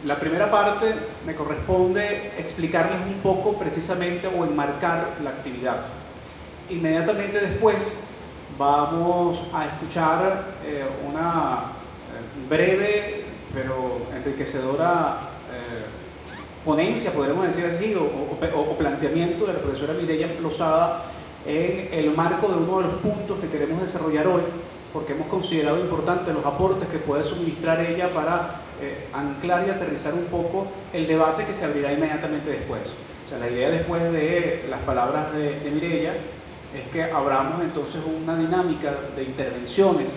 La primera parte me corresponde explicarles un poco precisamente o enmarcar la actividad. Inmediatamente después vamos a escuchar una breve pero enriquecedora ponencia, podremos decir así, o planteamiento de la profesora Mireya Lozada en el marco de uno de los puntos que queremos desarrollar hoy, porque hemos considerado importantes los aportes que puede suministrar ella para anclar y aterrizar un poco el debate que se abrirá inmediatamente después. O sea, la idea después de las palabras de Mireya es que abramos entonces una dinámica de intervenciones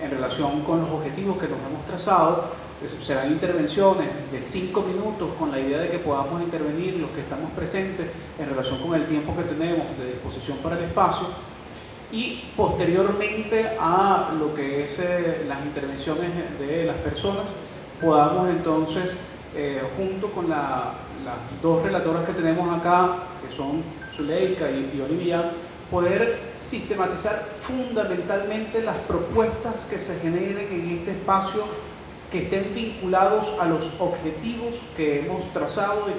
en relación con los objetivos que nos hemos trazado. Serán intervenciones de 5 minutos con la idea de que podamos intervenir los que estamos presentes en relación con el tiempo que tenemos de disposición para el espacio, y posteriormente a lo que es las intervenciones de las personas podamos entonces junto con las dos relatoras que tenemos acá, que son Zuleika y Olivia, poder sistematizar fundamentalmente las propuestas que se generen en este espacio, que estén vinculados a los objetivos que hemos trazado y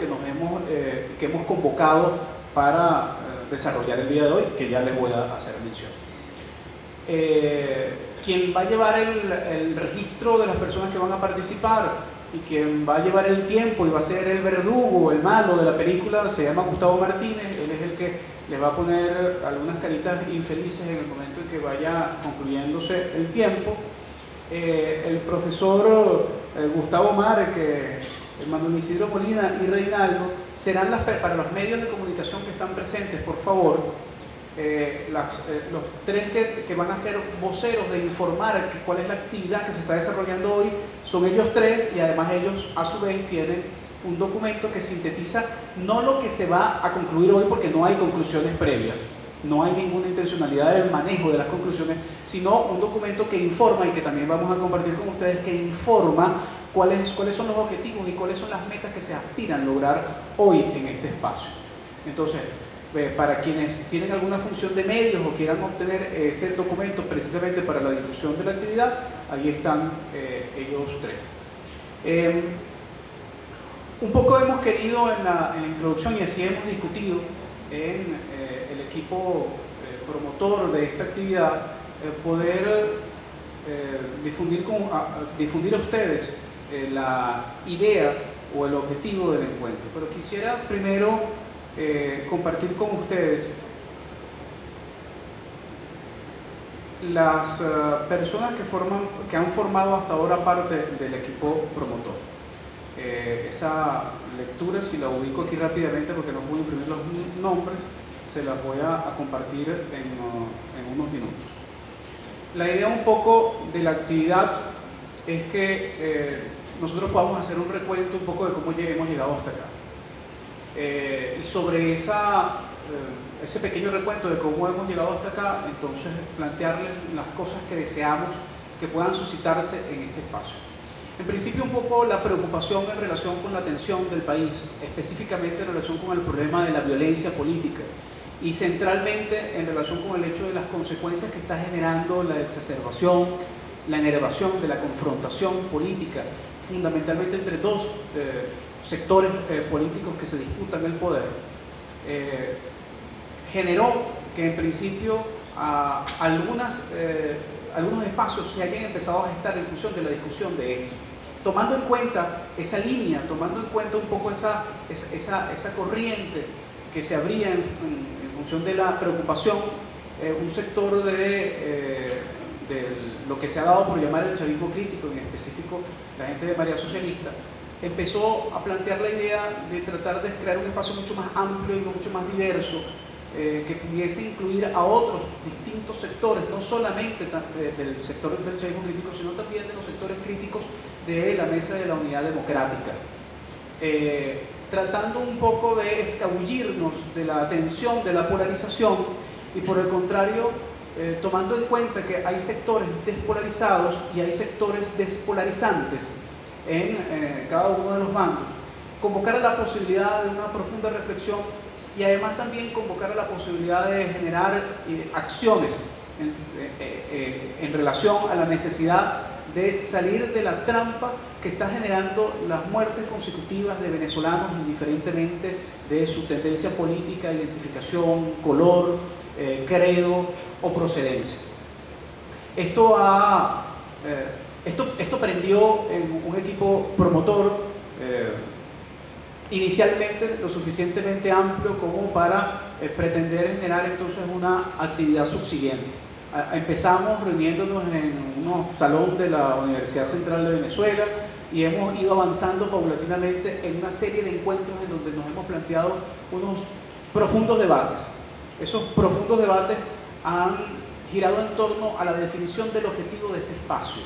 que hemos convocado para desarrollar el día de hoy, que ya les voy a hacer mención. Quien va a llevar el registro de las personas que van a participar y quien va a llevar el tiempo y va a ser el verdugo, el malo de la película, se llama Gustavo Martínez. Él es el que les va a poner algunas caritas infelices en el momento en que vaya concluyéndose el tiempo. El profesor Gustavo Márquez, Manuel Isidro Molina y Reinaldo serán para los medios de comunicación que están presentes, por favor, los tres que van a ser voceros de informar cuál es la actividad que se está desarrollando hoy. Son ellos tres, y además ellos a su vez tienen un documento que sintetiza no lo que se va a concluir hoy, porque no hay conclusiones previas, no hay ninguna intencionalidad del manejo de las conclusiones, sino un documento que informa, y que también vamos a compartir con ustedes, que informa cuáles son los objetivos y cuáles son las metas que se aspiran a lograr hoy en este espacio. Entonces, para quienes tienen alguna función de medios o quieran obtener ese documento precisamente para la difusión de la actividad, ahí están ellos tres. Un poco hemos querido en la introducción, y así hemos discutido en el equipo promotor de esta actividad, poder difundir a ustedes la idea o el objetivo del encuentro. Pero quisiera primero compartir con ustedes las personas que han formado hasta ahora parte del equipo promotor. Esa lectura, si la ubico aquí rápidamente porque no puedo imprimir los nombres, se las voy a compartir en unos minutos. La idea un poco de la actividad es que nosotros podamos hacer un recuento un poco de cómo hemos llegado hasta acá. Y sobre ese pequeño recuento de cómo hemos llegado hasta acá, entonces plantearles las cosas que deseamos que puedan suscitarse en este espacio. En principio, un poco la preocupación en relación con la tensión del país, específicamente en relación con el problema de la violencia política, y centralmente en relación con el hecho de las consecuencias que está generando la exacerbación, la enervación de la confrontación política, fundamentalmente entre dos sectores políticos que se disputan el poder, generó que en principio algunos espacios se hayan empezado a gestar en función de la discusión de esto. Tomando en cuenta esa línea, tomando en cuenta un poco esa corriente que se abría en función de la preocupación, un sector de lo que se ha dado por llamar el chavismo crítico, en específico la gente de Marea Socialista, empezó a plantear la idea de tratar de crear un espacio mucho más amplio y mucho más diverso, que pudiese incluir a otros distintos sectores, no solamente del sector del chavismo crítico, sino también de los sectores críticos de la Mesa de la Unidad Democrática, tratando un poco de escabullirnos de la tensión, de la polarización, y por el contrario, tomando en cuenta que hay sectores despolarizados y hay sectores despolarizantes en cada uno de los bandos, convocar a la posibilidad de una profunda reflexión, y además también convocar a la posibilidad de generar acciones en relación a la necesidad de salir de la trampa que está generando las muertes consecutivas de venezolanos, indiferentemente de su tendencia política, identificación, color, credo o procedencia. Esto prendió en un equipo promotor inicialmente lo suficientemente amplio como para pretender generar entonces una actividad subsiguiente. Empezamos reuniéndonos en un salón de la Universidad Central de Venezuela y hemos ido avanzando paulatinamente en una serie de encuentros en donde nos hemos planteado unos profundos debates. Esos profundos debates han girado en torno a la definición del objetivo de ese espacio,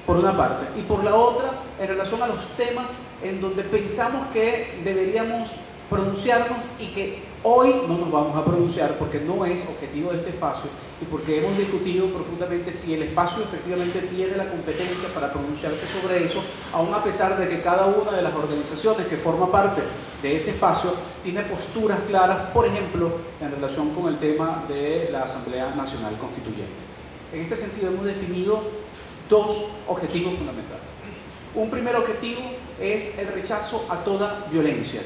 por una parte, y por la otra, en relación a los temas en donde pensamos que deberíamos pronunciarnos y que hoy no nos vamos a pronunciar porque no es objetivo de este espacio y porque hemos discutido profundamente si el espacio efectivamente tiene la competencia para pronunciarse sobre eso, aun a pesar de que cada una de las organizaciones que forma parte de ese espacio tiene posturas claras, por ejemplo, en relación con el tema de la Asamblea Nacional Constituyente. En este sentido hemos definido dos objetivos fundamentales. Un primer objetivo es el rechazo a toda violencia.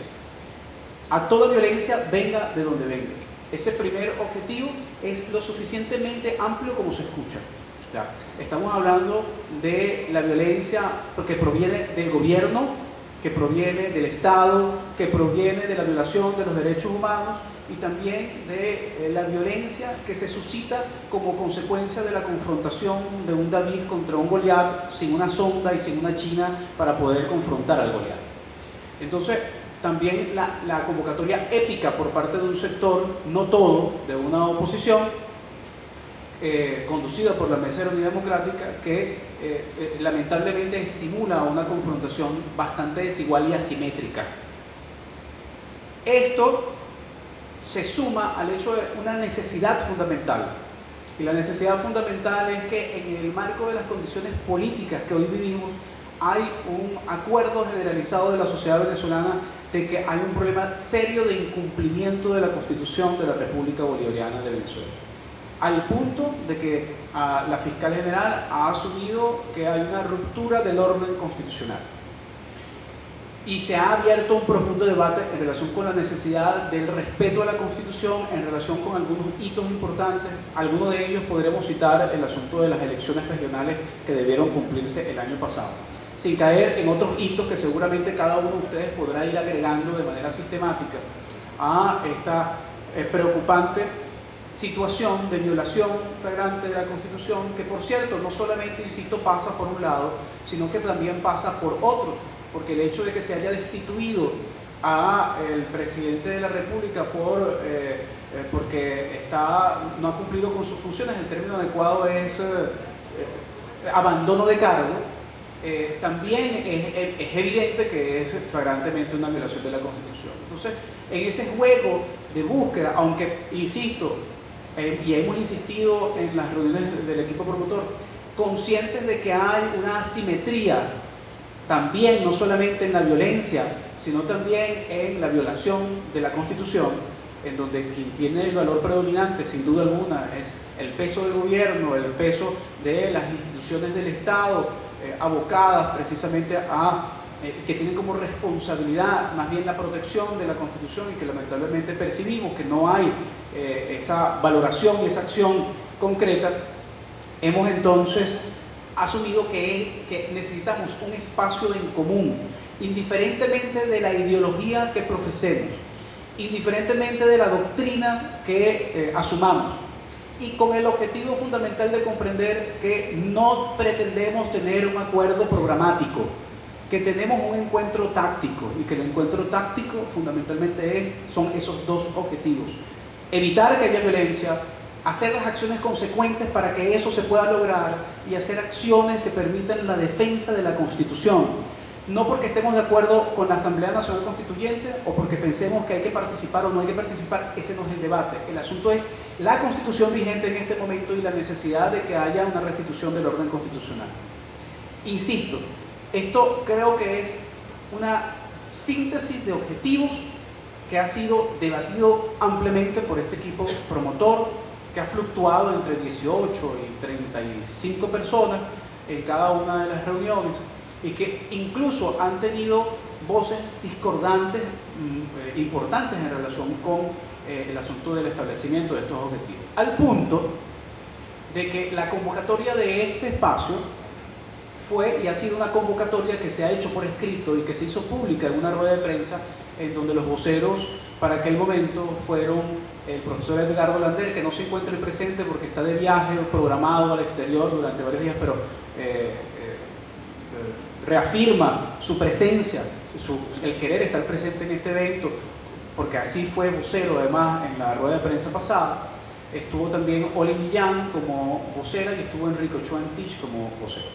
A toda violencia, venga de donde venga. Ese primer objetivo es lo suficientemente amplio como se escucha. ¿Ya? Estamos hablando de la violencia que proviene del gobierno, que proviene del Estado, que proviene de la violación de los derechos humanos y también de la violencia que se suscita como consecuencia de la confrontación de un David contra un Goliat sin una sonda y sin una china para poder confrontar al Goliat. Entonces, también la convocatoria épica por parte de un sector, no todo, de una oposición, conducida por la Mesa de la Unidad Democrática, que lamentablemente estimula una confrontación bastante desigual y asimétrica. Esto se suma al hecho de una necesidad fundamental. Y la necesidad fundamental es que en el marco de las condiciones políticas que hoy vivimos, hay un acuerdo generalizado de la sociedad venezolana de que hay un problema serio de incumplimiento de la Constitución de la República Bolivariana de Venezuela. Al punto de que la fiscal general ha asumido que hay una ruptura del orden constitucional. Y se ha abierto un profundo debate en relación con la necesidad del respeto a la Constitución, en relación con algunos hitos importantes. Algunos de ellos podremos citar el asunto de las elecciones regionales que debieron cumplirse el año pasado, sin caer en otros hitos que seguramente cada uno de ustedes podrá ir agregando de manera sistemática a esta preocupante situación de violación flagrante de la Constitución, que por cierto, no solamente, insisto, pasa por un lado, sino que también pasa por otro, porque el hecho de que se haya destituido al presidente de la República porque no ha cumplido con sus funciones, el término adecuado es abandono de cargo, también es evidente que es flagrantemente una violación de la Constitución. Entonces, en ese juego de búsqueda, aunque, insisto, y hemos insistido en las reuniones del equipo promotor, conscientes de que hay una asimetría también, no solamente en la violencia, sino también en la violación de la Constitución, en donde quien tiene el valor predominante, sin duda alguna, es el peso del gobierno, el peso de las instituciones del Estado, abocadas precisamente que tienen como responsabilidad más bien la protección de la Constitución y que lamentablemente percibimos que no hay esa valoración y esa acción concreta. Hemos entonces asumido que necesitamos un espacio en común, indiferentemente de la ideología que profesemos, indiferentemente de la doctrina que asumamos, y con el objetivo fundamental de comprender que no pretendemos tener un acuerdo programático, que tenemos un encuentro táctico y que el encuentro táctico fundamentalmente son esos dos objetivos: evitar que haya violencia, hacer las acciones consecuentes para que eso se pueda lograr y hacer acciones que permitan la defensa de la Constitución. No porque estemos de acuerdo con la Asamblea Nacional Constituyente o porque pensemos que hay que participar o no hay que participar, ese no es el debate. El asunto es la Constitución vigente en este momento y la necesidad de que haya una restitución del orden constitucional. Insisto, esto creo que es una síntesis de objetivos que ha sido debatido ampliamente por este equipo promotor, que ha fluctuado entre 18 y 35 personas, en cada una de las reuniones y que incluso han tenido voces discordantes importantes en relación con el asunto del establecimiento de estos objetivos. Al punto de que la convocatoria de este espacio fue y ha sido una convocatoria que se ha hecho por escrito y que se hizo pública en una rueda de prensa en donde los voceros para aquel momento fueron el profesor Edgardo Lander, que no se encuentra presente porque está de viaje programado al exterior durante varios días, pero reafirma su presencia, el querer estar presente en este evento, porque así fue vocero además en la rueda de prensa pasada. Estuvo también Oli Millán como vocera y estuvo Enrique Ochoa Antich como vocero.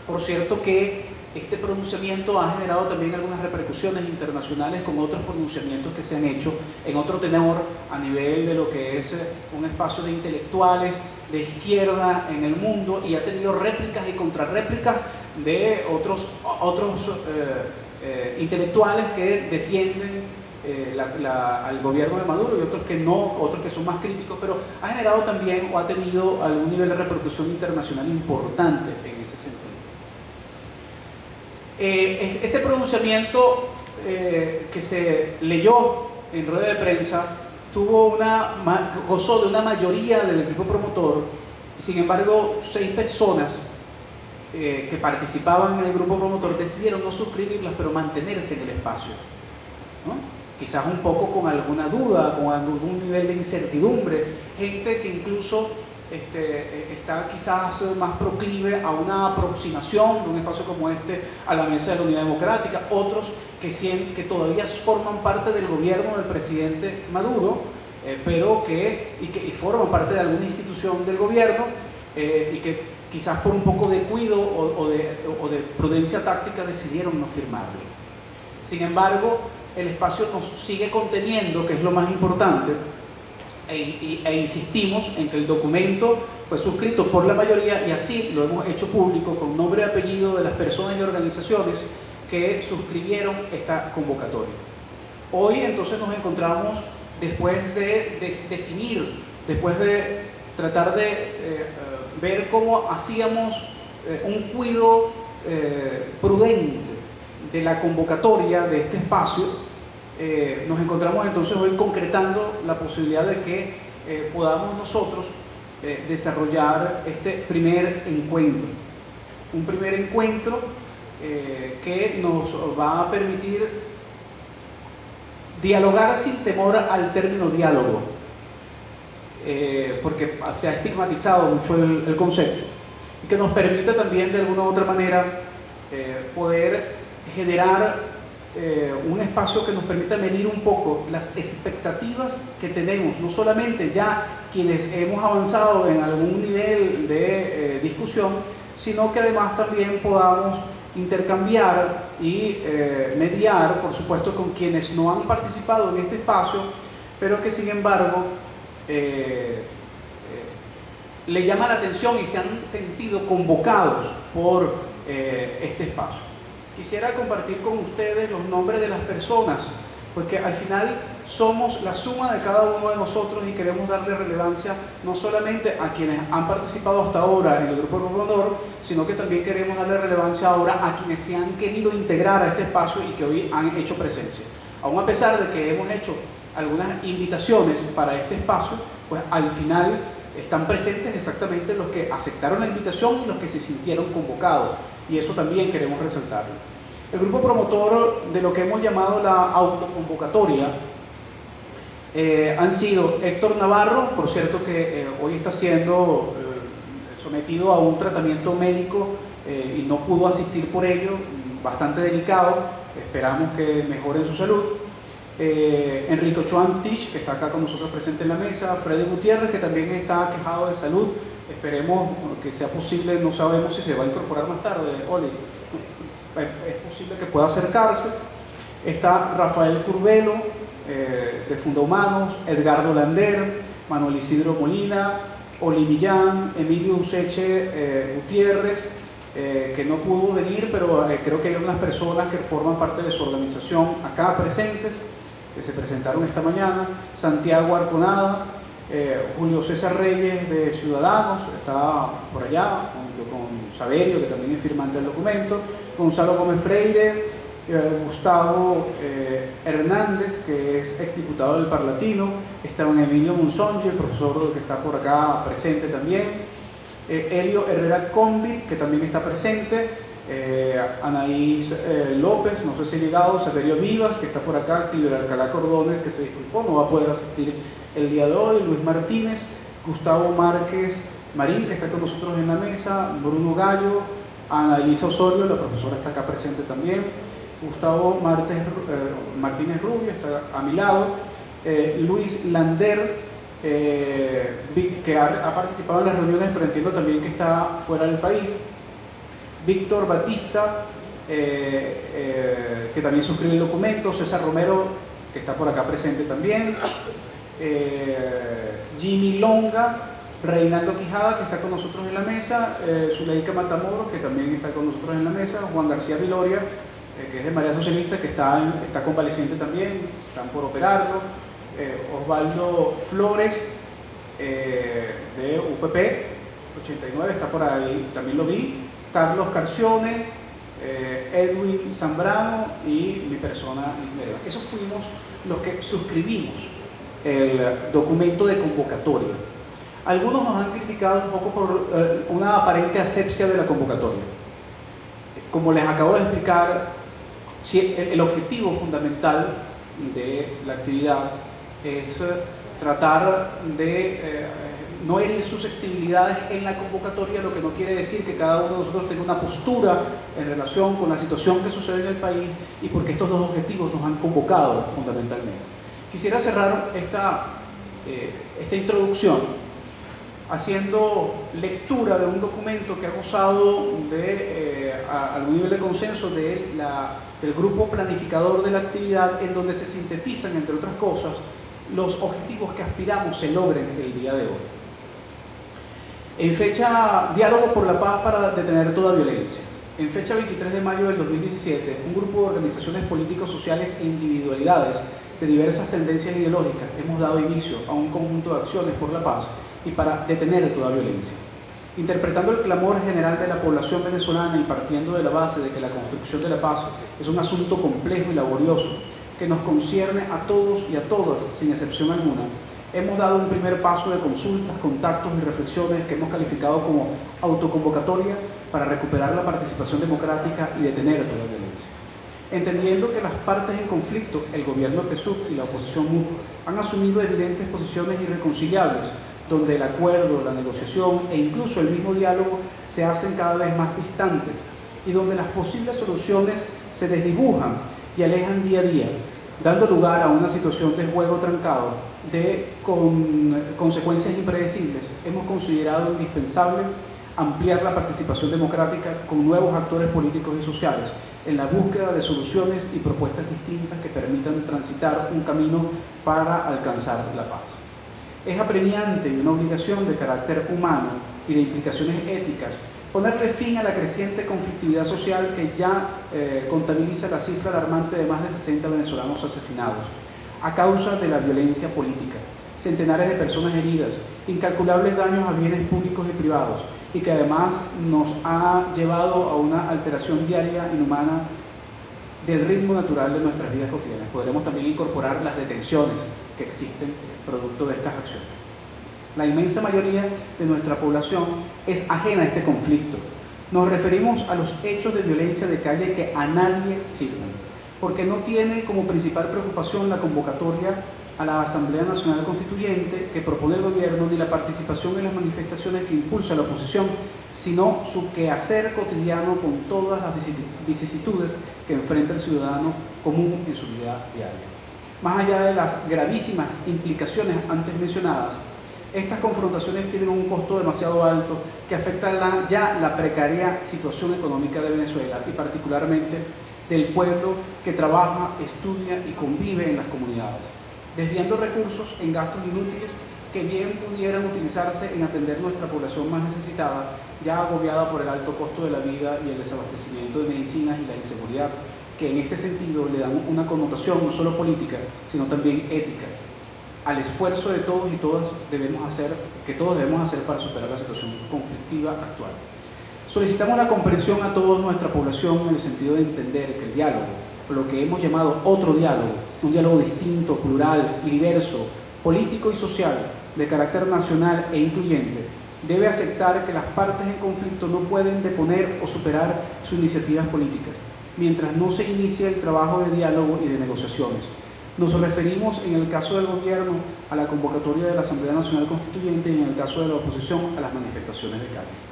Por cierto que este pronunciamiento ha generado también algunas repercusiones internacionales con otros pronunciamientos que se han hecho en otro tenor a nivel de lo que es un espacio de intelectuales de izquierda en el mundo, y ha tenido réplicas y contrarréplicas de otros intelectuales que defienden al gobierno de Maduro y otros que no, otros que son más críticos, pero ha generado también o ha tenido algún nivel de repercusión internacional importante en ese sentido. Ese pronunciamiento que se leyó en rueda de prensa gozó de una mayoría del equipo promotor. Sin embargo, 6 personas que participaban en el grupo promotor decidieron no suscribirlas, pero mantenerse en el espacio, ¿no? Quizás un poco con alguna duda, con algún nivel de incertidumbre, gente que incluso está quizás más proclive a una aproximación de un espacio como este a la mesa de la Unidad Democrática, otros que todavía forman parte del gobierno del presidente Maduro, pero que forman parte de alguna institución del gobierno y que quizás por un poco de cuidado o de prudencia táctica decidieron no firmarlo. Sin embargo, el espacio nos sigue conteniendo, que es lo más importante, e insistimos en que el documento fue suscrito por la mayoría y así lo hemos hecho público con nombre y apellido de las personas y organizaciones que suscribieron esta convocatoria. Hoy entonces nos encontramos después de definir, después de tratar de ver cómo hacíamos un cuidado prudente de la convocatoria de este espacio. Nos encontramos entonces hoy concretando la posibilidad de que podamos nosotros desarrollar este primer encuentro. Un primer encuentro que nos va a permitir dialogar sin temor al término diálogo, porque se ha estigmatizado mucho el concepto, y que nos permita también de alguna u otra manera poder generar un espacio que nos permita medir un poco las expectativas que tenemos, no solamente ya quienes hemos avanzado en algún nivel de discusión, sino que además también podamos intercambiar y mediar, por supuesto, con quienes no han participado en este espacio, pero que sin embargo le llama la atención y se han sentido convocados por este espacio. Quisiera compartir con ustedes los nombres de las personas, porque al final somos la suma de cada uno de nosotros y queremos darle relevancia no solamente a quienes han participado hasta ahora en el grupo promotor, sino que también queremos darle relevancia ahora a quienes se han querido integrar a este espacio y que hoy han hecho presencia. Aún a pesar de que hemos hecho algunas invitaciones para este espacio, pues al final están presentes exactamente los que aceptaron la invitación y los que se sintieron convocados, y eso también queremos resaltarlo. El grupo promotor de lo que hemos llamado la autoconvocatoria han sido Héctor Navarro, por cierto que hoy está siendo sometido a un tratamiento médico y no pudo asistir por ello, bastante delicado, esperamos que mejore su salud. Enrique Ochoa Antich, que está acá con nosotros presente en la mesa, Freddy Gutiérrez, que también está quejado de salud, esperemos que sea posible, no sabemos si se va a incorporar más tarde, Oli, es posible que pueda acercarse. Está Rafael Curbelo, de Fundahumanos, Edgardo Lander, Manuel Isidro Molina, Oli Millán, Emilio Useche Gutiérrez, que no pudo venir, pero creo que hay unas personas que forman parte de su organización acá presentes, que se presentaron esta mañana, Santiago Arconada, Julio César Reyes de Ciudadanos, está por allá, junto con Saberio, que también es firmante del documento, Gonzalo Gómez Freire, Gustavo Hernández, que es exdiputado del Parlatino, Esteban Emilio Monzongi, el profesor que está por acá presente también, Helio Herrera Condi, que también está presente, Anaís López, no sé si ha llegado, Severio Vivas, que está por acá, Cliver Alcalá Cordones, que se disculpó, no va a poder asistir el día de hoy, Luis Martínez, Gustavo Márquez Marín, que está con nosotros en la mesa, Bruno Gallo, Ana Elisa Osorio, la profesora está acá presente también, Gustavo Martínez Rubio está a mi lado, Luis Lander, que ha participado en las reuniones, pero entiendo también que está fuera del país, Víctor Batista, que también suscribe el documento, César Romero, que está por acá presente también, Jimmy Longa, Reinaldo Quijada, que está con nosotros en la mesa, Zuleika Matamoros, que también está con nosotros en la mesa, Juan García Viloria, que es de María Socialista, que está convaleciente también, están por operarlo, Osvaldo Flores, de UPP 89, está por ahí, también lo vi, Carlos Carcione, Edwin Zambrano y mi persona. Esos fuimos los que suscribimos el documento de convocatoria. Algunos nos han criticado un poco por una aparente asepsia de la convocatoria. Como les acabo de explicar, el objetivo fundamental de la actividad es tratar de no herir susceptibilidades en la convocatoria, lo que no quiere decir que cada uno de nosotros tenga una postura en relación con la situación que sucede en el país y porque estos dos objetivos nos han convocado fundamentalmente. Quisiera cerrar esta introducción haciendo lectura de un documento que ha gozado de algún nivel de consenso del grupo planificador de la actividad, en donde se sintetizan, entre otras cosas, los objetivos que aspiramos se logren el día de hoy. En fecha Diálogo por la Paz para detener toda violencia. En fecha 23 de mayo del 2017, un grupo de organizaciones políticos, sociales e individualidades de diversas tendencias ideológicas hemos dado inicio a un conjunto de acciones por la paz y para detener toda violencia. Interpretando el clamor general de la población venezolana y partiendo de la base de que la construcción de la paz es un asunto complejo y laborioso que nos concierne a todos y a todas, sin excepción alguna, hemos dado un primer paso de consultas, contactos y reflexiones que hemos calificado como autoconvocatoria para recuperar la participación democrática y detener toda la violencia. Entendiendo que las partes en conflicto, el gobierno PSUV y la oposición MUD, han asumido evidentes posiciones irreconciliables, donde el acuerdo, la negociación e incluso el mismo diálogo se hacen cada vez más distantes y donde las posibles soluciones se desdibujan y alejan día a día, dando lugar a una situación de juego trancado con consecuencias impredecibles, hemos considerado indispensable ampliar la participación democrática con nuevos actores políticos y sociales en la búsqueda de soluciones y propuestas distintas que permitan transitar un camino para alcanzar la paz. Es apremiante y una obligación de carácter humano y de implicaciones éticas ponerle fin a la creciente conflictividad social que ya contabiliza la cifra alarmante de más de 60 venezolanos asesinados a causa de la violencia política, centenares de personas heridas, incalculables daños a bienes públicos y privados, y que además nos ha llevado a una alteración diaria inhumana del ritmo natural de nuestras vidas cotidianas. Podremos también incorporar las detenciones que existen producto de estas acciones. La inmensa mayoría de nuestra población es ajena a este conflicto. Nos referimos a los hechos de violencia de calle que a nadie sirven, porque no tiene como principal preocupación la convocatoria a la Asamblea Nacional Constituyente que propone el gobierno ni la participación en las manifestaciones que impulsa la oposición, sino su quehacer cotidiano con todas las vicisitudes que enfrenta el ciudadano común en su vida diaria. Más allá de las gravísimas implicaciones antes mencionadas, estas confrontaciones tienen un costo demasiado alto que afecta la precaria situación económica de Venezuela y particularmente del pueblo que trabaja, estudia y convive en las comunidades, desviando recursos en gastos inútiles que bien pudieran utilizarse en atender nuestra población más necesitada, ya agobiada por el alto costo de la vida y el desabastecimiento de medicinas y la inseguridad, que en este sentido le dan una connotación no solo política, sino también ética. al esfuerzo de todos y todas que todos debemos hacer para superar la situación conflictiva actual. Solicitamos la comprensión a toda nuestra población en el sentido de entender que el diálogo, lo que hemos llamado otro diálogo, un diálogo distinto, plural y diverso, político y social, de carácter nacional e incluyente, debe aceptar que las partes en conflicto no pueden deponer o superar sus iniciativas políticas, mientras no se inicie el trabajo de diálogo y de negociaciones. Nos referimos, en el caso del gobierno, a la convocatoria de la Asamblea Nacional Constituyente y en el caso de la oposición, a las manifestaciones de calle.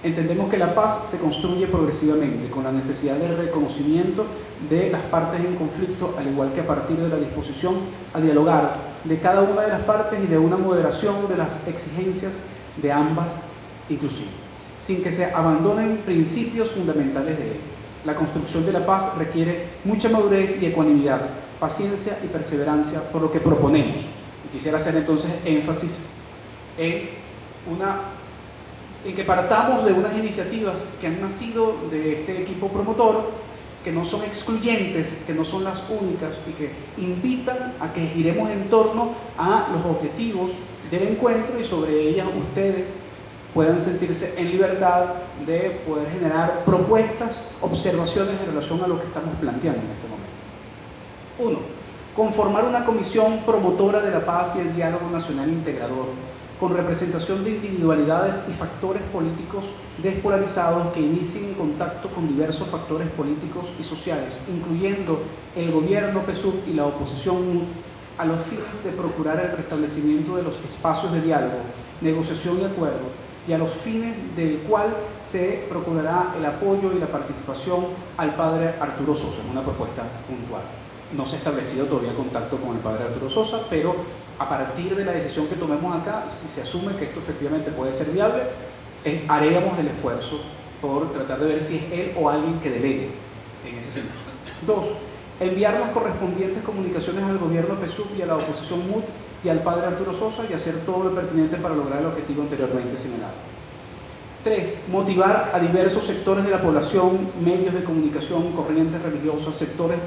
Entendemos que la paz se construye progresivamente, con la necesidad del reconocimiento de las partes en conflicto, al igual que a partir de la disposición a dialogar de cada una de las partes y de una moderación de las exigencias de ambas inclusive, sin que se abandonen principios fundamentales de ella. La construcción de la paz requiere mucha madurez y ecuanimidad, paciencia y perseverancia, por lo que proponemos. Y quisiera hacer entonces énfasis en que partamos de unas iniciativas que han nacido de este equipo promotor, que no son excluyentes, que no son las únicas y que invitan a que giremos en torno a los objetivos del encuentro y sobre ellas ustedes puedan sentirse en libertad de poder generar propuestas, observaciones en relación a lo que estamos planteando en este momento. 1. Conformar una comisión promotora de la paz y el diálogo nacional integrador, con representación de individualidades y factores políticos despolarizados que inicien en contacto con diversos factores políticos y sociales, incluyendo el gobierno PSUV y la oposición MUD, a los fines de procurar el restablecimiento de los espacios de diálogo, negociación y acuerdo, y a los fines del cual se procurará el apoyo y la participación al padre Arturo Sosa. Es una propuesta puntual. No se ha establecido todavía contacto con el padre Arturo Sosa, pero a partir de la decisión que tomemos acá, si se asume que esto efectivamente puede ser viable, haremos el esfuerzo por tratar de ver si es él o alguien que delegue en ese sentido. 2. Enviar las correspondientes comunicaciones al gobierno PSUV y a la oposición MUD y al padre Arturo Sosa y hacer todo lo pertinente para lograr el objetivo anteriormente señalado. 3. Motivar a diversos sectores de la población, medios de comunicación, corrientes religiosas, sectores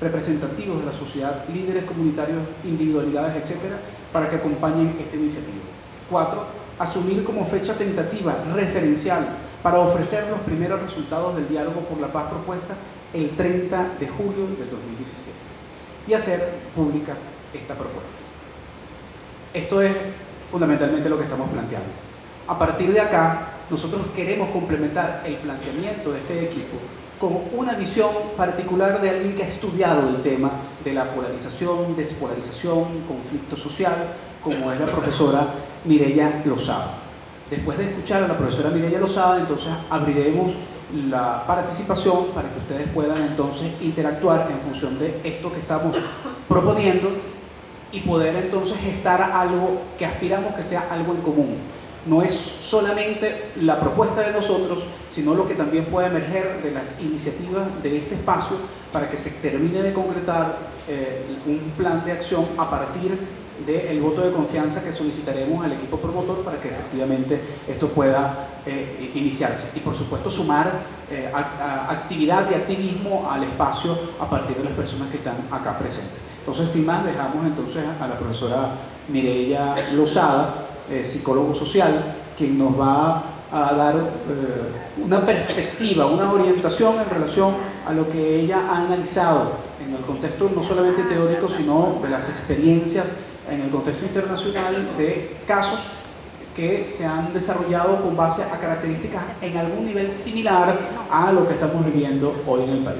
representativos de la sociedad, líderes comunitarios, individualidades, etcétera, para que acompañen esta iniciativa. 4. Asumir como fecha tentativa referencial para ofrecer los primeros resultados del diálogo por la paz propuesta el 30 de julio del 2017 y hacer pública esta propuesta. Esto es fundamentalmente lo que estamos planteando. A partir de acá, nosotros queremos complementar el planteamiento de este equipo con una visión particular de alguien que ha estudiado el tema de la polarización, despolarización, conflicto social, como es la profesora Mireya Lozada. Después de escuchar a la profesora Mireya Lozada, entonces abriremos la participación para que ustedes puedan entonces interactuar en función de esto que estamos proponiendo y poder entonces gestar algo que aspiramos que sea algo en común. No es solamente la propuesta de nosotros, sino lo que también puede emerger de las iniciativas de este espacio para que se termine de concretar un plan de acción a partir del voto de confianza que solicitaremos al equipo promotor para que efectivamente esto pueda iniciarse. Y por supuesto sumar actividad y activismo al espacio a partir de las personas que están acá presentes. Entonces, sin más, dejamos entonces a la profesora Mireya Lozada, psicólogo social, quien nos va a dar una perspectiva, una orientación en relación a lo que ella ha analizado en el contexto no solamente teórico, sino de las experiencias en el contexto internacional de casos que se han desarrollado con base a características en algún nivel similar a lo que estamos viviendo hoy en el país.